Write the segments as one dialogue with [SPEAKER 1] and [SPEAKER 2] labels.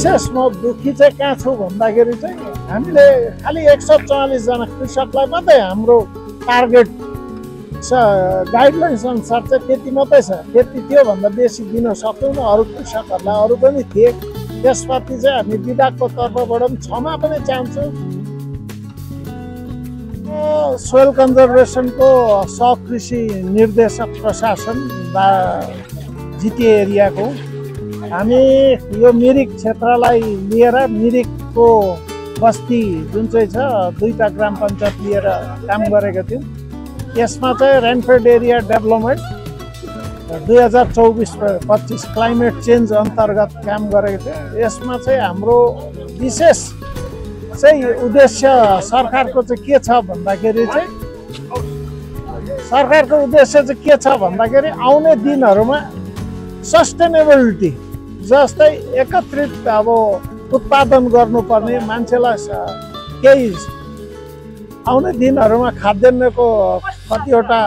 [SPEAKER 1] विशेष म दुःखी चाहिँ कहाँ छु भन्दाखेरि चाहिँ हामीले खालि 144 जना कृषकलाई मात्रै हाम्रो टार्गेट गाइडलाइन्स अनुसार चाहिँ त्यति मात्रै छ। त्यति त्यो भन्दा बेसी दिन सक्दैनौँ। अरू कृषकहरूलाई अरू पनि थिए, त्यसपछि चाहिँ हामी विभागको तर्फबाट पनि क्षमा पनि चाहन्छौँ। सोइल कन्जर्भेसनको सहकृषि निर्देशक प्रशासन जिटिए एरियाको हामी यो मिरिक क्षेत्रलाई लिएर मिरिकको बस्ती जुन चाहिँ छ 2टा ग्राम पञ्चायत लिएर काम गरेका थियौँ। यसमा चाहिँ rainfed area development 2024-25 climate change अन्तर्गत काम गरेको थियो। यसमा चाहिँ हाम्रो विशेष चाहिँ उद्देश्य सरकारको चाहिँ के छ भन्दाखेरि चाहिँ सरकारको उद्देश्य चाहिँ के छ भन्दाखेरि आउने दिनहरूमा सस्टेनेबिलिटी जस्तै एकत्रित अब उत्पादन गर्नुपर्ने मान्छेलाई केही आउने दिनहरूमा खाद्यान्नको कतिवटा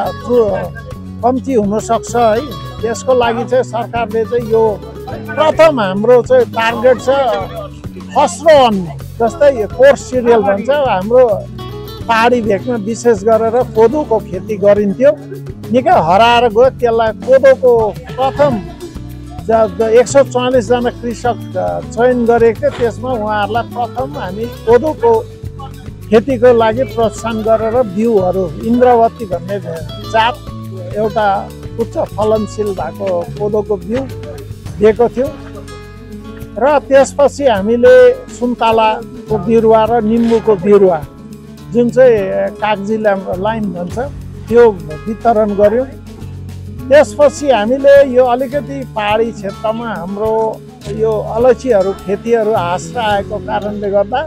[SPEAKER 1] कम्ती हुनसक्छ है। यसको लागि चाहिँ सरकारले चाहिँ यो प्रथम हाम्रो चाहिँ टार्गेट छ खस्रो अन्न, जस्तै कोर्स सिरियल भन्छ। हाम्रो पहाडी भेगमा विशेष गरेर कोदोको खेती गरिन्थ्यो, निकै हराएर गयो। त्यसलाई कोदोको प्रथम 144 जना कृषक चयन गरेको थियो। त्यसमा उहाँहरूलाई प्रथम हामी कोदोको खेतीको लागि प्रोत्साहन गरेर बिउहरू इन्द्रवती भन्ने जात एउटा उच्च फलनशील भएको कोदोको बिउ दिएको थियो। र त्यसपछि हामीले सुन्तलाको बिरुवा र निम्बुको बिरुवा जुन चाहिँ कागजी लाइम भन्छ त्यो वितरण गर्यौँ। त्यसपछि हामीले यो अलिकति पहाडी क्षेत्रमा हाम्रो यो अलैँचीहरू खेतीहरू हाँस्न आएको कारणले गर्दा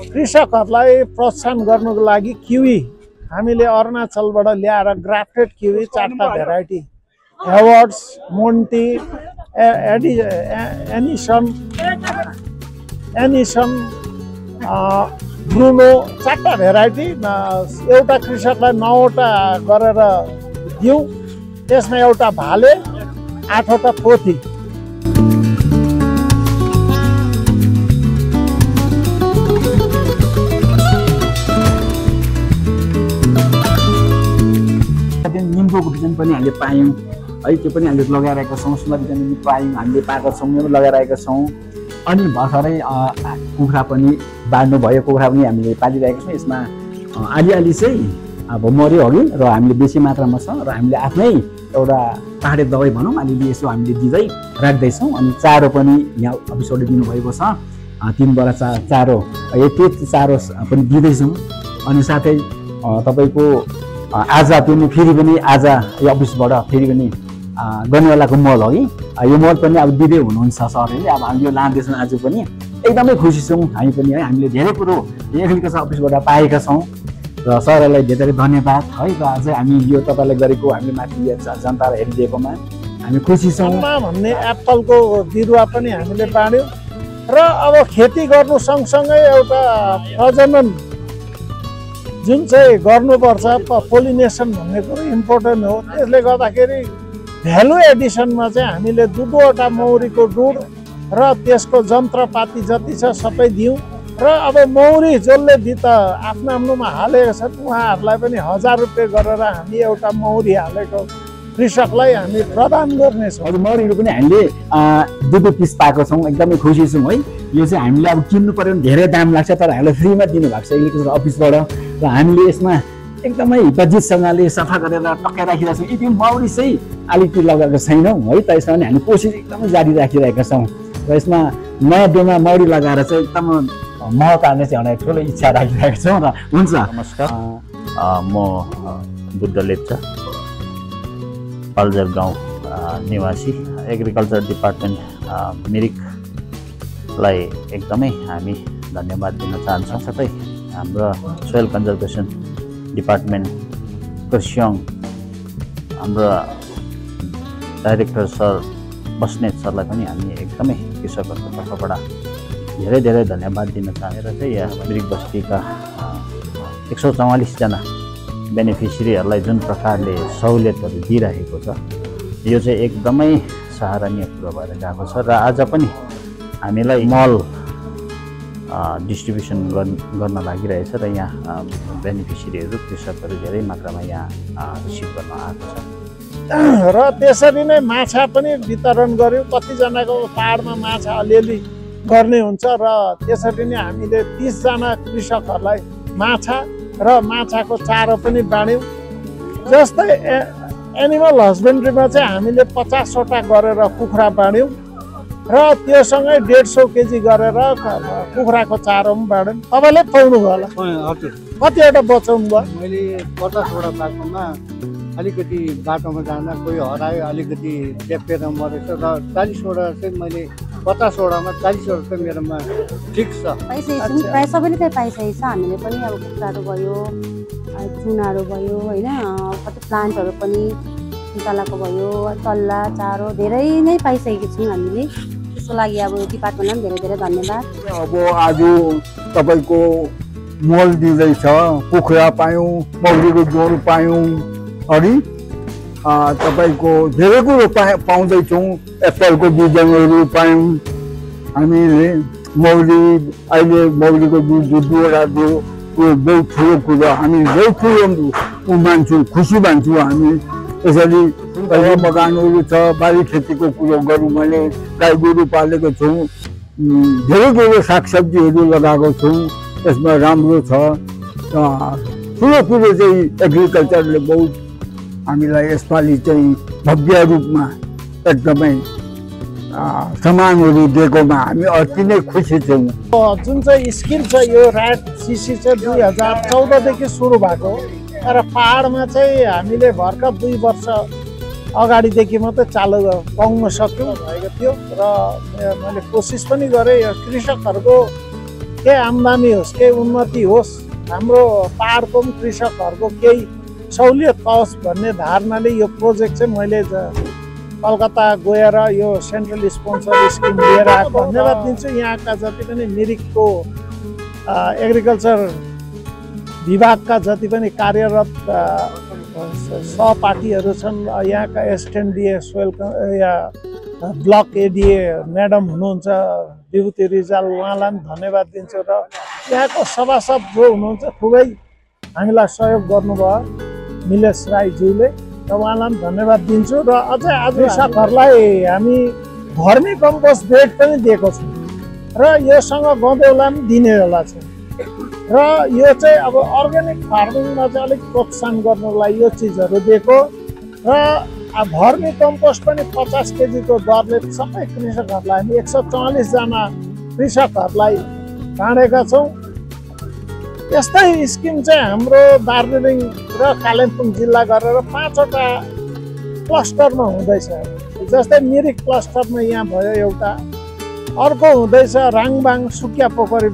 [SPEAKER 1] कृषकहरूलाई प्रोत्साहन गर्नुको लागि किवी हामीले अरुणाचलबाट ल्याएर ग्राफ्टेड किवी 4टा variety Haywards, Monty, Allison, Bruno 4टा भेराइटी एउटा कृषकलाई 9वटा गरेर दियौँ। त्यसमा एउटा भाले, 8वटा पोथी।
[SPEAKER 2] निम्बुको बिजन पनि हामीले पायौँ है, त्यो पनि हामीले लगाइरहेका छौँ। सुन्दर बिजन पनि पायौँ, हामीले पाएको छौँ, यो लगाइरहेका छौँ। अनि भर्खरै कुखुरा पनि बाँड्नु भयो, कुखुरा पनि हामीले पालिरहेका छौँ। यसमा अलिअलि चाहिँ अब मऱ्यो अघि र हामीले बेसी मात्रामा छ र हामीले आफ्नै एउटा पाहाडे दबाई भनौँ अलिअलि यसो हामीले दिँदै राख्दैछौँ। अनि चारो पनि यहाँ अफिसबाट दिनुभएको छ, 3 बरा चारो, त्यो चारो पनि दिँदैछौँ। अनि साथै तपाईँको आज त्यो फेरि पनि आज यो अफिसबाट फेरि पनि गनेवालाको मल हो कि यो मल पनि अब दिँदै हुनुहुन्छ सरले। अब हामी यो लाँदैछौँ आज पनि, एकदमै खुसी छौँ हामी पनि है। हामीले धेरै कुरो एग्रिकल्चर अफिसबाट पाएका छौँ र सरलाई धेरै धन्यवाद है। र अझै हामी यो तपाईँलाई गरेको हामीले माथि जनतालाई हेरिदिएकोमा हामी खुसी छौँ।
[SPEAKER 1] भन्ने एप्पलको बिरुवा पनि हामीले बाँड्यौँ र अब खेती गर्नु सँगसँगै एउटा प्रजनन जुन चाहिँ गर्नुपर्छ, पोलिनेसन भन्ने कुरो इम्पोर्टेन्ट हो। त्यसले गर्दाखेरि भ्यालु एडिसनमा चाहिँ हामीले 2वटा मौरीको डुड र त्यसको जन्त्रपाती जति छ सबै दियौँ। र अब मौरी जसले त आफ्नो आफ्नोमा हालेको छ उहाँहरूलाई पनि 1000 रुपियाँ गरेर हामी एउटा मौरी हालेको कृषकलाई हामी प्रदान गर्नेछौँ।
[SPEAKER 2] हजुर, मौरीहरू पनि हामीले 2 पिस पाएको छौँ, एकदमै खुसी छौँ है। यो चाहिँ हामीले अब किन्नु पर्यो भने धेरै दाम लाग्छ, तर हामीलाई फ्रीमा दिनुभएको छ एग्रिकल्चर अफिसबाट। र हामीले यसमा एकदमै हिफाजतसँगले सफा गरेर टक्कै राखिरहेका छौँ। यदि मौरी चाहिँ अलिकति लगाएको छैनौँ है त, यसमा पनि हामी कोसिस एकदमै जारी राखिरहेका छौँ। र यसमा नयाँ बेमा मौरी लगाएर चाहिँ एकदम मह तार्ने चाहिँ एउटा ठुलो इच्छा राखिरहेका छौँ। र हुन्छ,
[SPEAKER 3] नमस्कार, म बुद्ध लेप्चा, पाल्जर गाउँ निवासी, एग्रिकल्चर डिपार्टमेन्ट मिरिकलाई एकदमै हामी धन्यवाद दिन चाहन्छौँ। साथै हाम्रो सोइल कन्जर्भेसन डिपार्टमेन्ट कर्सियङ हाम्रो डाइरेक्टर सर बस्नेत सरलाई पनि हामी एकदमै कृषकहरूको तर्फबाट धेरै धेरै धन्यवाद दिन चाहेर चाहिँ यहाँ मिरिक बस्तीका 144 जना बेनिफिसियरीहरूलाई जुन प्रकारले सहुलियतहरू दिइरहेको छ यो चाहिँ एकदमै सराहनीय कुरो भएर गएको छ। र आज पनि हामीलाई मल डिस्ट्रिब्युसन गर्न लागिरहेछ र यहाँ बेनिफिसियरीहरू कृषकहरू धेरै मात्रामा यहाँ रिसिभ गर्न आएको छ
[SPEAKER 1] र त्यसरी नै माछा पनि वितरण गर्यौँ। कतिजनाको पाहाडमा माछा अलिअलि गर्ने हुन्छ र त्यसरी नै हामीले 30 जना कृषकहरूलाई माछा र माछाको चारो पनि बाँड्यौँ। जस्तै एनिमल हस्बेन्ड्रीमा चाहिँ हामीले 50 वटा गरेर कुखुरा बाँड्यौँ र त्योसँगै 150 केजी गरेर कुखुराको चारो पनि बाँड्यौँ। तपाईँले पाउनुभयो होला?
[SPEAKER 4] हजुर,
[SPEAKER 1] कतिवटा बचाउनु भयो?
[SPEAKER 4] मैले 50 वटा बाटोमा अलिकति बाटोमा जाँदा कोही हरायो, अलिकति टेपेर मरेछ र 40 वटा चाहिँ मैले 50 वटामा 40 वटा चाहिँ मेरोमा ठिक छ।
[SPEAKER 5] पाइसकेको छौँ, प्रायः सबैले चाहिँ पाइसकेको छ। हामीले पनि अब कुखुराहरू भयो, चुनाहरू भयो होइन, कति प्लान्टहरू पनि सुन्तलाको भयो, चल्ला चारो धेरै नै पाइसकेको छौँ हामीले। त्यसको लागि अब डिपार्टमेन्टलाई पनि धेरै धेरै धन्यवाद।
[SPEAKER 6] अब आज तपाईँको मल दिँदैछ, कुखुरा पायौँ, मौरीको ज्वरो पायौँ, अनि तपाईँको धेरै कुरो पाउँदैछौँ। एप्पलको बिजनहरू पायौँ हामीले। मौरी अहिले मौरीको बिउ 2 दियो, त्यो बहुत ठुलो कुरो। हामी बहुत ठुलो मान्छौँ, खुसी मान्छौँ हामी। यसरी बगानहरू छ, बारी खेतीको कुरो गरौँ भने गाई गोरु पालेको छौँ, धेरै कुरो सागसब्जीहरू लगाएको छौँ, यसमा राम्रो छ। ठुलो कुरो चाहिँ एग्रिकल्चरले बहुत हामीलाई यसपालि चाहिँ भव्य रूपमा एकदमै सामानहरू दिएकोमा हामी अति नै खुसी छौँ।
[SPEAKER 1] जुन चाहिँ स्किम छ यो ऱ्याट सिसी चाहिँ 2014 देखि सुरु भएको, तर पाहाडमा चाहिँ हामीले भर्खर 2 वर्ष अगाडिदेखि मात्रै चालु पाउन सक्यौँ भएको थियो। र मैले कोसिस पनि गरेँ यो कृषकहरूको केही आम्दानी होस्, केही उन्नति होस्, हाम्रो पाहाडको पनि कृषकहरूको केही सहुलियत पाओस् भन्ने धारणाले यो प्रोजेक्ट चाहिँ मैले कलकत्ता गएर यो सेन्ट्रल स्पोन्सर स्किम लिएर आएको। धन्यवाद दिन्छु यहाँका जति पनि मिरिकको एग्रिकल्चर विभागका जति पनि कार्यरत सहपाठीहरू छन्। यहाँका एसटेन्डिए सोइल या ब्लक एडिए म्याडम हुनुहुन्छ विभूति रिजाल, उहाँलाई पनि धन्यवाद दिन्छु। र यहाँको सभासद जो हुनुहुन्छ खुबै हामीलाई सहयोग गर्नुभयो निलेश राईज्यूले, र उहाँलाई पनि धन्यवाद दिन्छु। र अझै आज कृषकहरूलाई हामी भर्मी कम्पोस्ट बेड पनि दिएको छौँ र योसँग गउँदेउला पनि दिने होला छ। र यो चाहिँ अब अर्ग्यानिक फार्मिङमा चाहिँ अलिक प्रोत्साहन गर्नुलाई यो चिजहरू दिएको। र भर्मी कम्पोस्ट पनि 50 केजीको दरले सबै कृषकहरूलाई हामी 144 जना कृषकहरूलाई बाँडेका छौँ। यस्तै स्किम चाहिँ हाम्रो दार्जिलिङ र कालिम्पोङ जिल्ला गरेर 5 वटा क्लस्टरमा हुँदैछ। जस्तै मिरिक क्लस्टरमा यहाँ भयो एउटा, अर्को हुँदैछ राङबाङ सुकिया पोखरी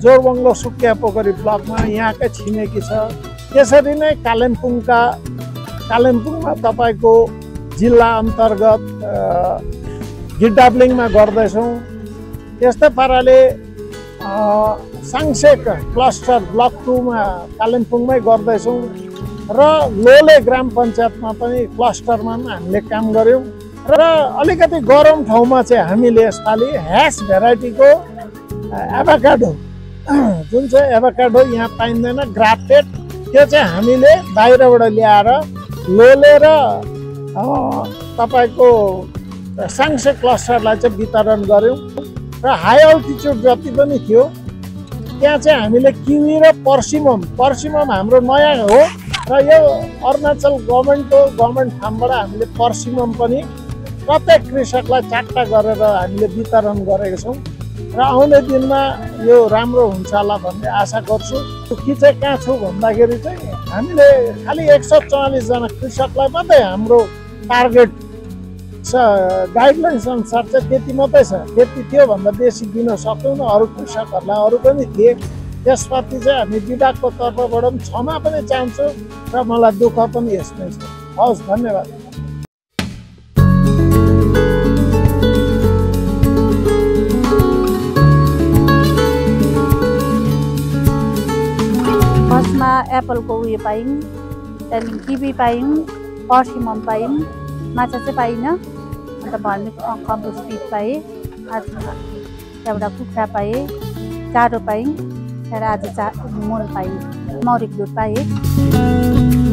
[SPEAKER 1] जोरबङ्लो सुकिया पोखरी ब्लकमा यहाँकै छिमेकी छ। त्यसरी नै कालिम्पोङमा तपाईँको जिल्ला अन्तर्गत गिड्डाब्लिङमा गर्दैछौँ। त्यस्तै पाराले साङसेक क्लस्टर ब्लक 2 मा कालिम्पोङमै गर्दैछौँ र लोले ग्राम पञ्चायतमा पनि क्लस्टरमा पनि हामीले काम गऱ्यौँ। र अलिकति गरम ठाउँमा चाहिँ हामीले यसपालि ह्यास भेराइटीको एभाकाडो जुन चाहिँ एभाकाडो यहाँ पाइँदैन ग्राफ्टेड, त्यो चाहिँ हामीले बाहिरबाट ल्याएर लोले र तपाईँको साङसेक क्लस्टरलाई चाहिँ वितरण गऱ्यौँ। र हाई अल्टिच्युड जति पनि थियो त्यहाँ चाहिँ हामीले किवी र पर्सिमम हाम्रो नयाँ हो र यो अरुणाचल गभर्मेन्ट फार्मबाट हामीले पर्सिमम पनि प्रत्येक कृषकलाई 4टा गरेर हामीले वितरण गरेका छौँ। र आउने दिनमा यो राम्रो हुन्छ होला भन्ने आशा गर्छु। कि चाहिँ कहाँ छु भन्दाखेरि चाहिँ हामीले खालि 144 जना कृषकलाई मात्रै हाम्रो टार्गेट गाइडलाइन्स अनुसार चाहिँ त्यति मात्रै छ। त्यति थियो भन्दा बेसी दिन सक्यौँ न। अरू कृषकहरूलाई अरू पनि थिए। त्यसपछि चाहिँ हामी विभागको तर्फबाट पनि क्षमा पनि चाहन्छु र मलाई दुःख पनि यसमै छ। हवस्, धन्यवाद।
[SPEAKER 5] फर्स्टमा एप्पलको उयो पायौँ, त्यहाँदेखि किवी पायौँ, पर्सिमम पायौँ, माछा चाहिँ पाइनँ। अन्त भर्मी कम्पोस्ट पिट पाएँ। आज त्यहाँबाट कुखुरा पाएँ, चारो पाएँ, त्यहाँबाट आज मल पाएँ, मौरीको दुध पाएँ।